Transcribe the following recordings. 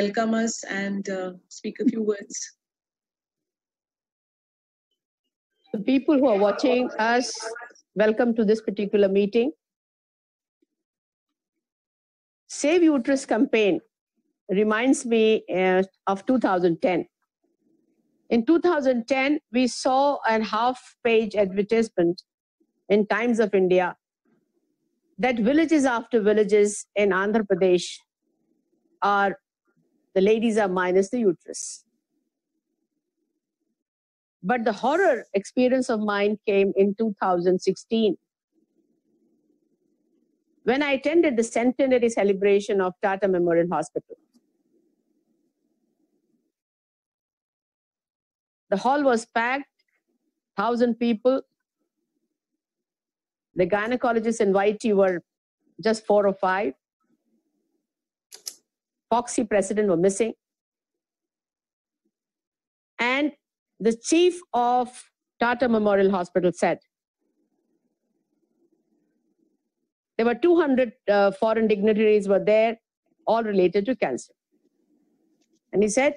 welcome us and speak a few words. The people who are watching us, welcome to this particular meeting. Save Uterus campaign reminds me of 2010. In 2010, we saw a half-page advertisement in Times of India that villages after villages in Andhra Pradesh the ladies are minus the uterus. But the horror experience of mine came in 2016 when I attended the centenary celebration of Tata Memorial Hospital. The hall was packed, 1,000 people. The gynecologists invitee were just 4 or 5. Foxy president were missing. And the chief of Tata Memorial Hospital said, there were 200 foreign dignitaries were there, all related to cancer. And he said,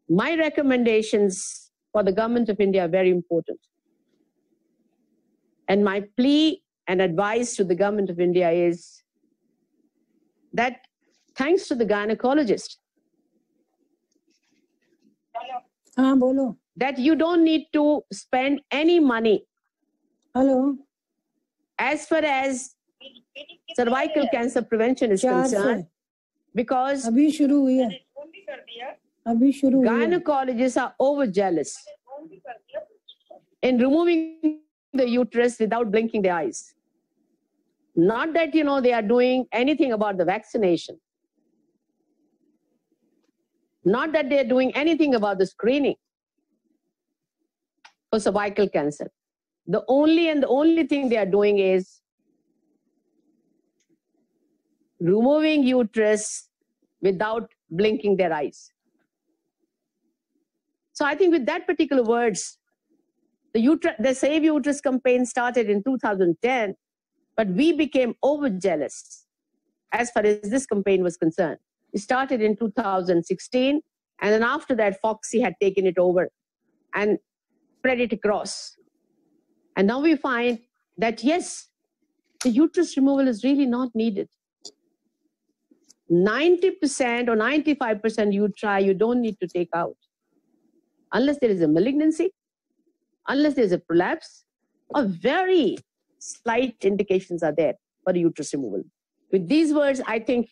my recommendations for the government of India are very important. And my plea and advice to the government of India is that thanks to the gynecologist, that you don't need to spend any money as far as cervical cancer prevention is concerned, because gynecologists are overzealous in removing the uterus without blinking their eyes. Not that, they are doing anything about the vaccination. Not that they're doing anything about the screening for cervical cancer. The only thing they are doing is removing uterus without blinking their eyes. So I think with that particular words, the Save Uterus campaign started in 2010, but we became overzealous as far as this campaign was concerned. It started in 2016, and then after that, Foxy had taken it over and spread it across. And now we find that, yes, the uterus removal is really not needed. 90% or 95% uteri you don't need to take out. Unless there is a malignancy, unless there is a prolapse, or very slight indications are there for uterus removal. With these words, I think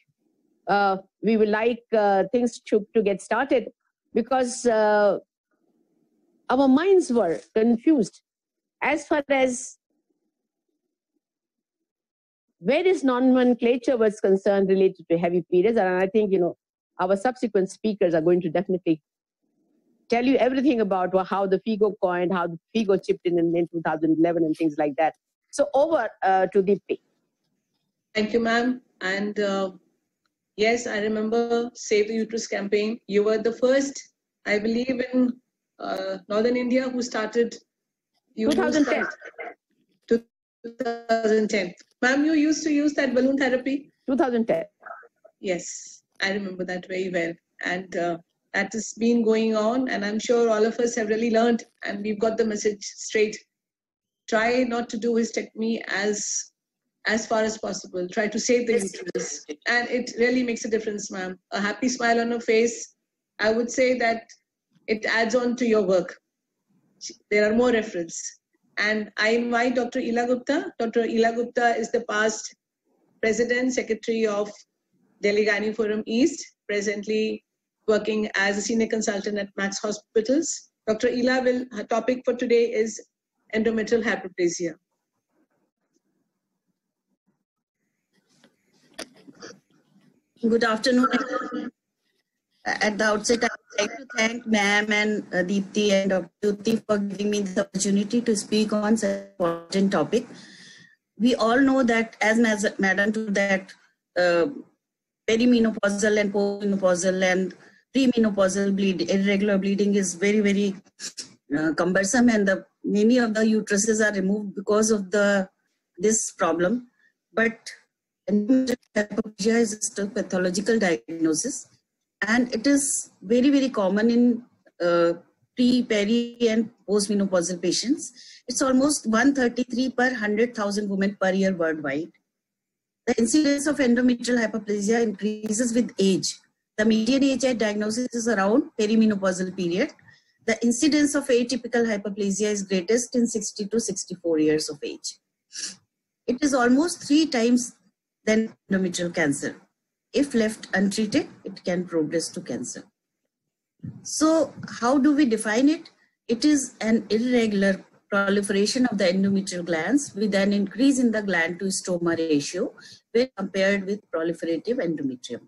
we would like things to get started, because our minds were confused as far as various nomenclature was concerned related to heavy periods. And I think, our subsequent speakers are going to definitely tell you everything about how the FIGO coined, how the FIGO chipped in 2011 and things like that. So over to Deepti. Thank you, ma'am. And yes, I remember Save the Uterus campaign. You were the first, I believe, in Northern India who started 2010. 2010. Ma'am, you used to use that balloon therapy? 2010. Yes, I remember that very well. And that has been going on, and I'm sure all of us have really learned, and we've got the message straight. Try not to do hysterectomy as far as possible. Try to save the uterus. And it really makes a difference, ma'am. A happy smile on her face, I would say that it adds on to your work. There are more referrals. And I invite Dr. Ila Gupta. Dr. Ila Gupta is the past President, Secretary of Delhi Gynae Forum East, presently working as a senior consultant at Max Hospitals. Dr. Ila her topic for today is endometrial hyperplasia. Good afternoon. At the outset, I would like to thank ma'am and Deepti and Dr. Jyoti for giving me the opportunity to speak on such an important topic. We all know that, as madam told, that perimenopausal and postmenopausal and premenopausal irregular bleeding is very, very cumbersome, and many of the uteruses are removed because of this problem. But hyperplasia is still pathological diagnosis, And it is very, very common in pre, peri, and postmenopausal patients. It's almost 133 per 100,000 women per year worldwide. The incidence of endometrial hyperplasia increases with age. The median age at diagnosis is around perimenopausal period. The incidence of atypical hyperplasia is greatest in 60 to 64 years of age. It is almost 3 times than endometrial cancer. If left untreated, it can progress to cancer. So how do we define it? It is an irregular proliferation of the endometrial glands with an increase in the gland to stoma ratio when compared with proliferative endometrium.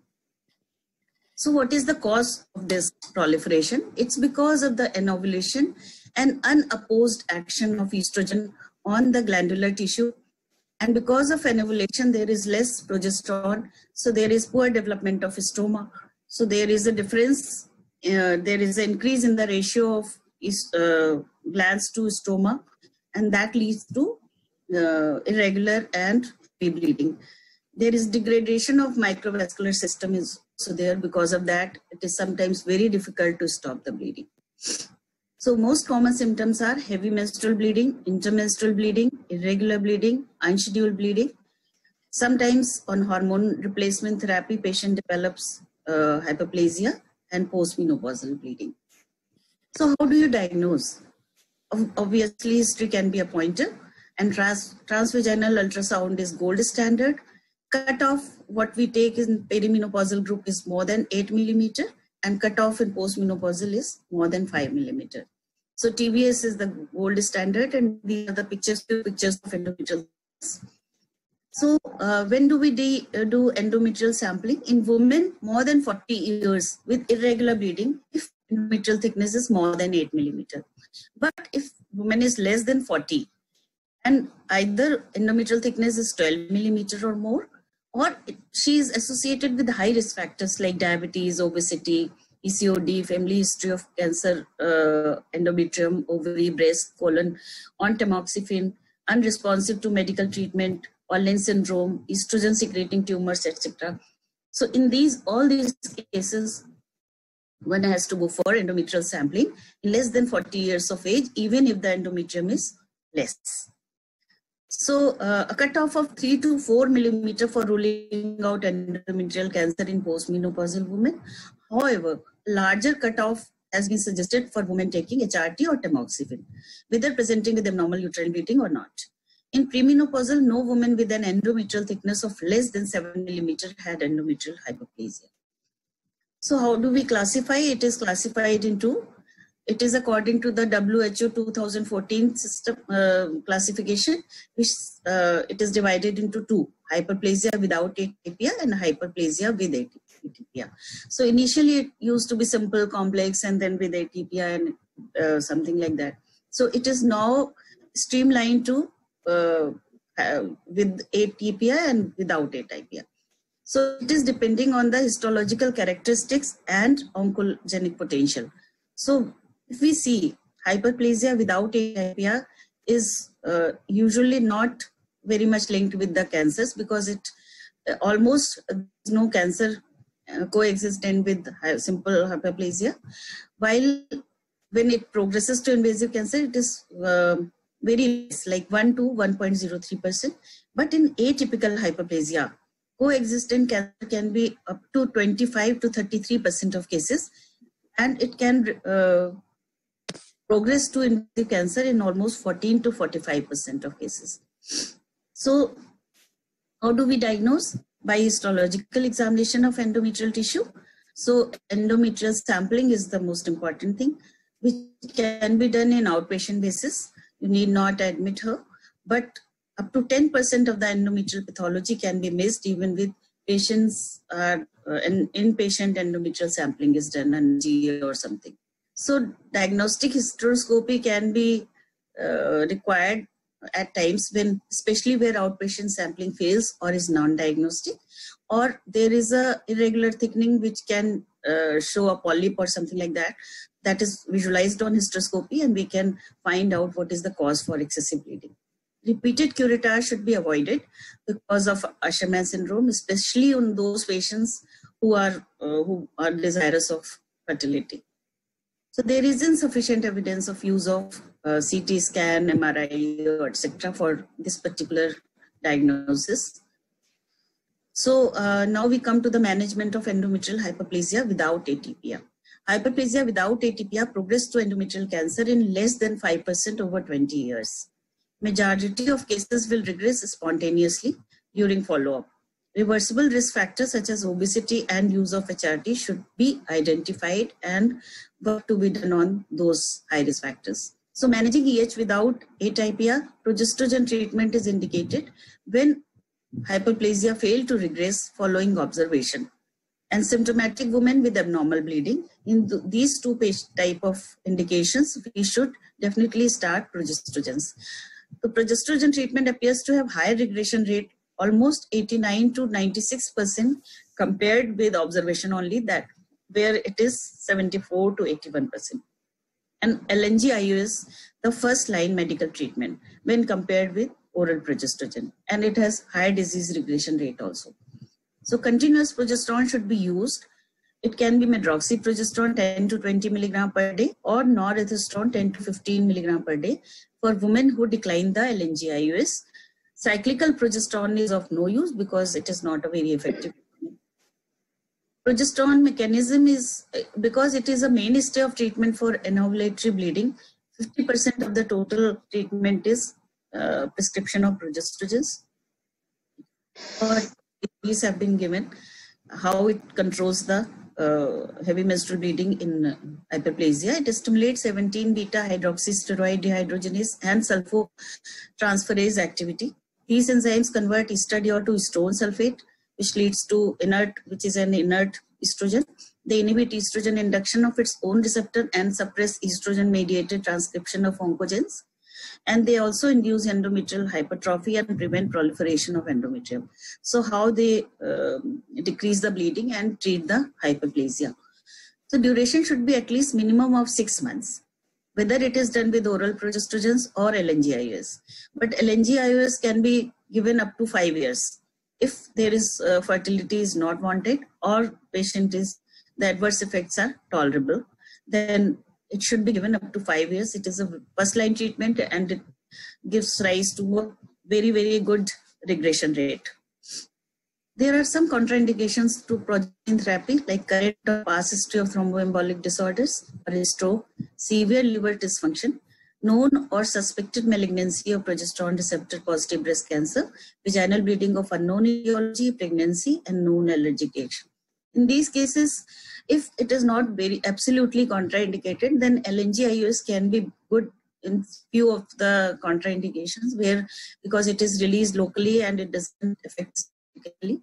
So what is the cause of this proliferation? It's because of the anovulation and unopposed action of estrogen on the glandular tissue. And because of anovulation, there is less progesterone. So there is poor development of stoma. So there is a difference. There is an increase in the ratio of glands to stoma, and that leads to irregular and bleeding. There is degradation of microvascular system is also there. Because of that, it is sometimes very difficult to stop the bleeding. So most common symptoms are heavy menstrual bleeding, intermenstrual bleeding, irregular bleeding, unscheduled bleeding. Sometimes on hormone replacement therapy, patient develops hyperplasia and postmenopausal bleeding. So how do you diagnose? Obviously, history can be a pointer, and transvaginal ultrasound is gold standard. Cutoff, what we take in perimenopausal group is more than 8 millimeter, and cutoff in postmenopausal is more than 5 millimeter. So TVS is the gold standard, and these are the pictures of endometrial. So when do we do endometrial sampling? In women more than 40 years with irregular bleeding, if endometrial thickness is more than 8 millimeter. But if woman is less than 40 and either endometrial thickness is 12 millimeter or more, or she is associated with high risk factors like diabetes, obesity, PCOD, family history of cancer, endometrium, ovary, breast, colon, on tamoxifen, unresponsive to medical treatment, Walden syndrome, estrogen secreting tumors, etc. So in all these cases, one has to go for endometrial sampling in less than 40 years of age, even if the endometrium is less. So a cutoff of 3 to 4 millimeter for ruling out endometrial cancer in postmenopausal women. However, larger cutoff has been suggested for women taking HRT or tamoxifen, whether presenting with abnormal uterine bleeding or not. In premenopausal, no woman with an endometrial thickness of less than 7 millimeter had endometrial hyperplasia. So how do we classify? It is classified into, it is according to the WHO 2014 system classification, which it is divided into 2, hyperplasia without atypia and hyperplasia with atypia. So initially it used to be simple, complex, and then with atypia and something like that. So it is now streamlined to with atypia and without atypia. So it is depending on the histological characteristics and oncogenic potential. So if we see hyperplasia without atypia is usually not very much linked with the cancers, because it almost no cancer coexistent with simple hyperplasia, while when it progresses to invasive cancer, it is very less, like 1 to 1.03%. But in atypical hyperplasia, coexistent cancer can be up to 25 to 33% of cases, and it can progress to invasive cancer in almost 14 to 45% of cases. So how do we diagnose? By histological examination of endometrial tissue. So endometrial sampling is the most important thing, which can be done in outpatient basis. You need not admit her, but up to 10% of the endometrial pathology can be missed even with patients, inpatient endometrial sampling is done on GA or something. So diagnostic hysteroscopy can be required at times when, especially where outpatient sampling fails or is non-diagnostic, or there is a irregular thickening which can show a polyp or something like that, that is visualized on hysteroscopy, and we can find out what is the cause for excessive bleeding. Repeated curettage should be avoided because of Asherman syndrome, especially on those patients who are desirous of fertility. So there is insufficient evidence of use of CT scan, MRI, etc. for this particular diagnosis. So now we come to the management of endometrial hyperplasia without atypia. Hyperplasia without atypia progressed to endometrial cancer in less than 5% over 20 years. Majority of cases will regress spontaneously during follow-up. Reversible risk factors such as obesity and use of HRT should be identified and work to be done on those high risk factors. So managing EH without atypia, progestogen treatment is indicated when hyperplasia failed to regress following observation. And symptomatic women with abnormal bleeding, in these two type of indications, we should definitely start progestogens. The progestogen treatment appears to have high regression rate, almost 89 to 96% compared with observation only, that where it is 74 to 81%. And LNG-IUS, the first line medical treatment when compared with oral progestogen, and it has high disease regression rate also. So continuous progesterone should be used. It can be medroxyprogesterone 10 to 20 milligram per day or norethistron 10 to 15 milligram per day for women who decline the LNG-IUS. Cyclical progesterone is of no use because it is not a very effective treatment. Progesterone mechanism is, because it is a mainstay of treatment for anovulatory bleeding, 50% of the total treatment is prescription of progestogens. But these have been given, how it controls the heavy menstrual bleeding in hyperplasia. It stimulates 17-beta hydroxysteroid dehydrogenase and sulfotransferase activity. These enzymes convert estradiol to estrone sulfate, which leads to which is an inert estrogen. They inhibit estrogen induction of its own receptor and suppress estrogen-mediated transcription of oncogenes. And they also induce endometrial hypertrophy and prevent proliferation of endometrium. So how they decrease the bleeding and treat the hyperplasia. So duration should be at least minimum of 6 months, whether it is done with oral progestogens or LNG-IUS. But LNG-IUS can be given up to 5 years. If there is fertility is not wanted or the adverse effects are tolerable, then it should be given up to 5 years. It is a first line treatment and it gives rise to a very, very good regression rate. There are some contraindications to progesterone therapy, like current or past history of thromboembolic disorders or stroke, severe liver dysfunction, known or suspected malignancy of progesterone receptor positive breast cancer, vaginal bleeding of unknown etiology, pregnancy, and known allergic reaction. In these cases, if it is not very absolutely contraindicated, then LNG-IUS can be good in few of the contraindications where, because it is released locally and it doesn't affect significantly.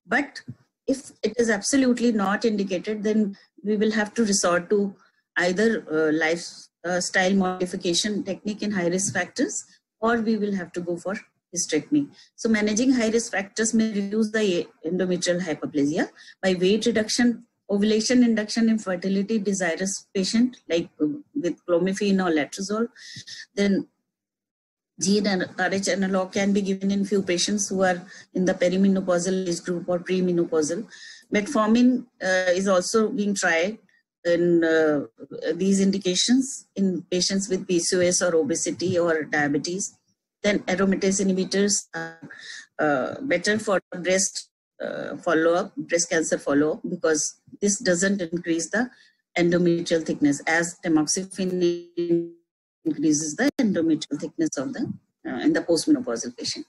But if it is absolutely not indicated, then we will have to resort to either lifestyle modification technique in high risk factors, or we will have to go for hysterectomy. So managing high risk factors may reduce the endometrial hyperplasia by weight reduction, ovulation induction in fertility desirous patient like with clomiphene or letrozole. Then gene and RH analog can be given in few patients who are in the perimenopausal age group or premenopausal. Metformin is also being tried in these indications in patients with PCOS or obesity or diabetes. Then aromatase inhibitors are better for breast follow-up, breast cancer follow-up, because this doesn't increase the endometrial thickness as tamoxifen increases the endometrial thickness of the in the postmenopausal patient.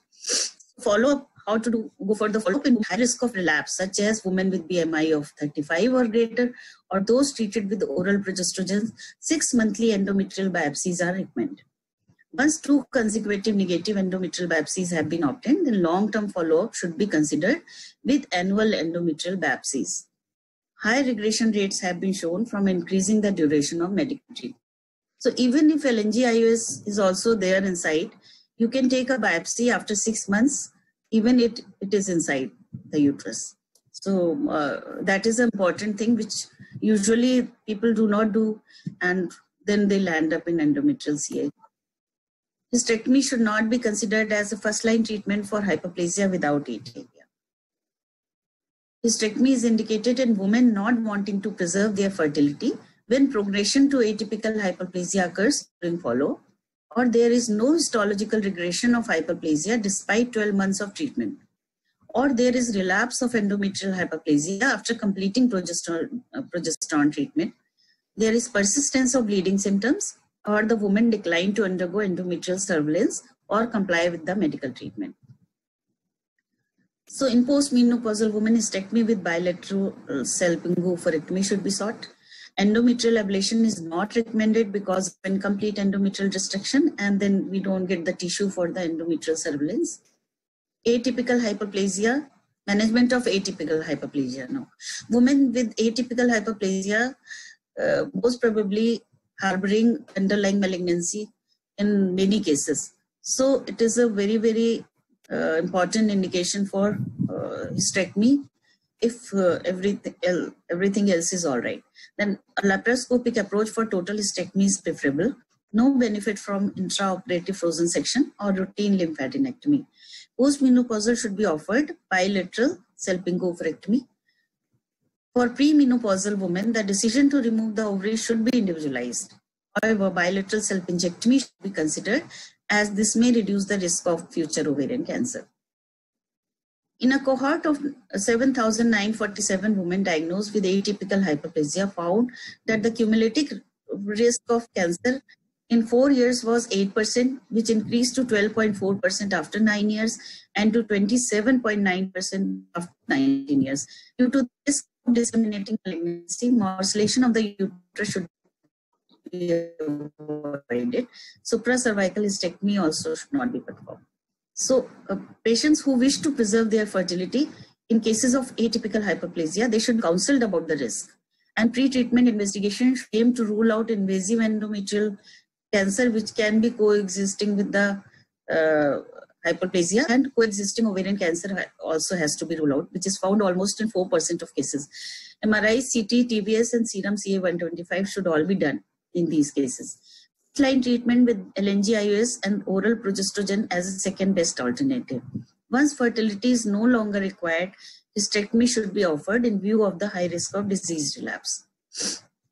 Follow-up, how to go for the follow-up in high risk of relapse, such as women with BMI of 35 or greater, or those treated with oral progestogens. 6 monthly endometrial biopsies are recommended. Once 2 consecutive negative endometrial biopsies have been obtained, then long-term follow-up should be considered with annual endometrial biopsies. High regression rates have been shown from increasing the duration of medical treatment. So even if LNG-IUS is also there inside, you can take a biopsy after 6 months, even it is inside the uterus. So that is an important thing which usually people do not do, and then they land up in endometrial CA. Hysterectomy should not be considered as a first-line treatment for hyperplasia without atypia. Hysterectomy is indicated in women not wanting to preserve their fertility when progression to atypical hyperplasia occurs during follow-up, or there is no histological regression of hyperplasia despite 12 months of treatment, or there is relapse of endometrial hyperplasia after completing progesterone treatment, there is persistence of bleeding symptoms, or the woman declined to undergo endometrial surveillance or comply with the medical treatment. So in postmenopausal women, hysterectomy with bilateral salpingo oophorectomy should be sought. Endometrial ablation is not recommended because of incomplete endometrial restriction, and then we don't get the tissue for the endometrial surveillance. Atypical hyperplasia, management of atypical hyperplasia now. Women with atypical hyperplasia most probably harboring underlying malignancy in many cases. So it is a very, very important indication for hysterectomy if everything else is all right. Then a laparoscopic approach for total hysterectomy is preferable. No benefit from intraoperative frozen section or routine lymphadenectomy. Postmenopausal should be offered bilateral salpingo oophorectomy. For premenopausal women, the decision to remove the ovary should be individualized. However, bilateral salpingectomy should be considered, as this may reduce the risk of future ovarian cancer. In a cohort of 7,947 women diagnosed with atypical hyperplasia found that the cumulative risk of cancer in 4 years was 8%, which increased to 12.4% after 9 years and to 27.9% after 19 years. Due to this disseminating malignancy, morcellation of the uterus should be avoided. Supracervical hysterectomy also should not be performed. So patients who wish to preserve their fertility in cases of atypical hyperplasia, they should be counseled about the risk. And pre-treatment investigation should aim to rule out invasive endometrial cancer, which can be coexisting with the hyperplasia, and coexisting ovarian cancer also has to be ruled out, which is found almost in 4% of cases. MRI, CT, TBS, and serum CA-125 should all be done in these cases. Line treatment with LNG-IUS and oral progestogen as a second best alternative. Once fertility is no longer required, hysterectomy should be offered in view of the high risk of disease relapse.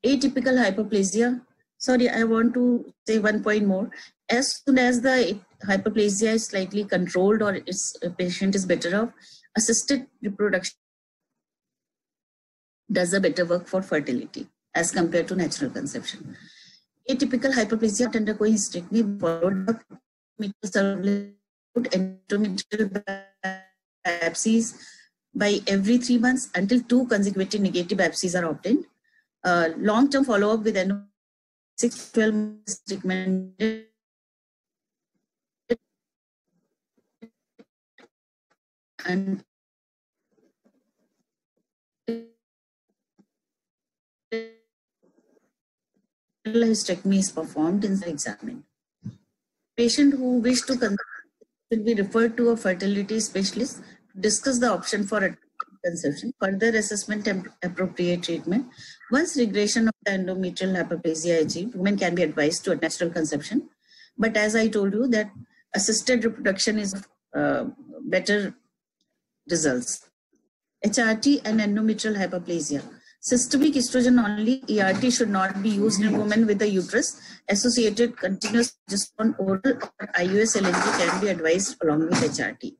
Atypical hyperplasia. Sorry, I want to say one point more. As soon as the hyperplasia is slightly controlled or its patient is better off, assisted reproduction does a better work for fertility as compared to natural conception. Atypical hyperplasia undergoing hysterectomy followed up endometrial biopsies by every 3 months until 2 consecutive negative biopsies are obtained. Long-term follow-up with 6 to 12 months recommended. And hysterectomy is performed and examined. Patient who wish to conceive will be referred to a fertility specialist to discuss the option for conception, further assessment and appropriate treatment. Once regression of the endometrial hyperplasia achieved, women can be advised to a natural conception. But as I told you, that assisted reproduction is better results. HRT and endometrial hyperplasia. Systemic estrogen only ERT should not be used in women with a uterus associated continuous progesterone. Oral or IUS LNG can be advised along with HRT.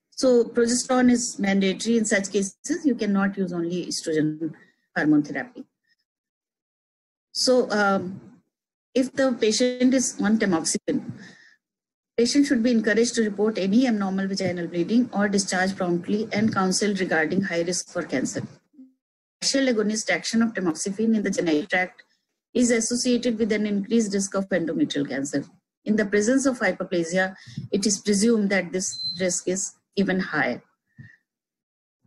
So progesterone is mandatory in such cases. You cannot use only estrogen hormone therapy. So if the patient is on tamoxifen, patient should be encouraged to report any abnormal vaginal bleeding or discharge promptly and counseled regarding high risk for cancer. Partial agonist action of tamoxifen in the genital tract is associated with an increased risk of endometrial cancer. In the presence of hyperplasia, it is presumed that this risk is even higher.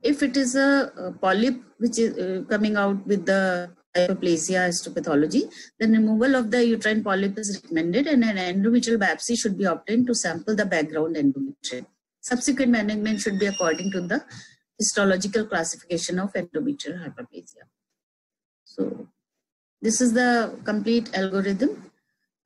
If it is a polyp which is coming out with the hyperplasia histopathology, then removal of the uterine polyp is recommended and an endometrial biopsy should be obtained to sample the background endometrium. Subsequent management should be according to the histological classification of endometrial hyperplasia. So this is the complete algorithm.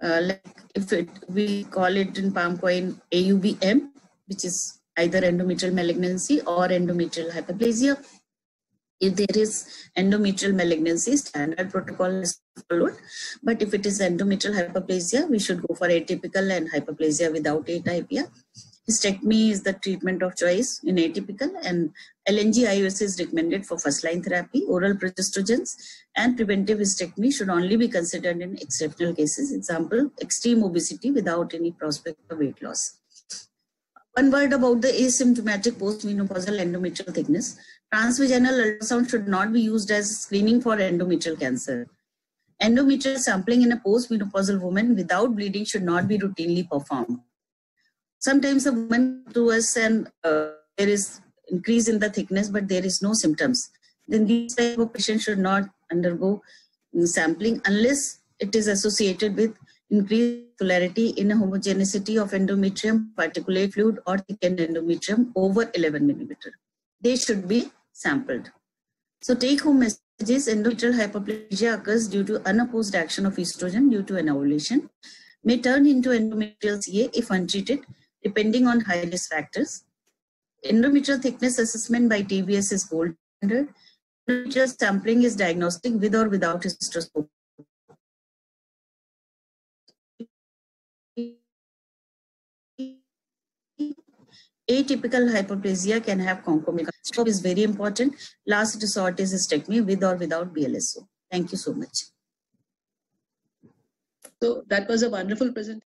Like if we call it in palm coin AUBM, which is either endometrial malignancy or endometrial hyperplasia. If there is endometrial malignancy, standard protocol is followed. But if it is endometrial hyperplasia, we should go for atypical and hyperplasia without atypia. Hysterectomy is the treatment of choice in atypical, and LNG-IUS is recommended for first-line therapy. Oral progestogens and preventive hysterectomy should only be considered in exceptional cases. Example, extreme obesity without any prospect of weight loss. One word about the asymptomatic postmenopausal endometrial thickness. Transvaginal ultrasound should not be used as screening for endometrial cancer. Endometrial sampling in a postmenopausal woman without bleeding should not be routinely performed. Sometimes a woman to us and there is increase in the thickness, but there is no symptoms. Then these type of patients should not undergo sampling unless it is associated with increased polarity in a homogeneity of endometrium, particulate fluid, or thickened endometrium over 11 millimeter. They should be sampled. So take home messages: endometrial hyperplasia occurs due to unopposed action of estrogen due to an ovulation, may turn into endometrial CA if untreated, depending on high risk factors. Endometrial thickness assessment by TBS is gold standard. Endometrial sampling is diagnostic with or without hysteroscopy. Atypical hyperplasia can have concomitant. Scope is very important. Last resort is hysterectomy with or without BLSO. Thank you so much. So that was a wonderful presentation.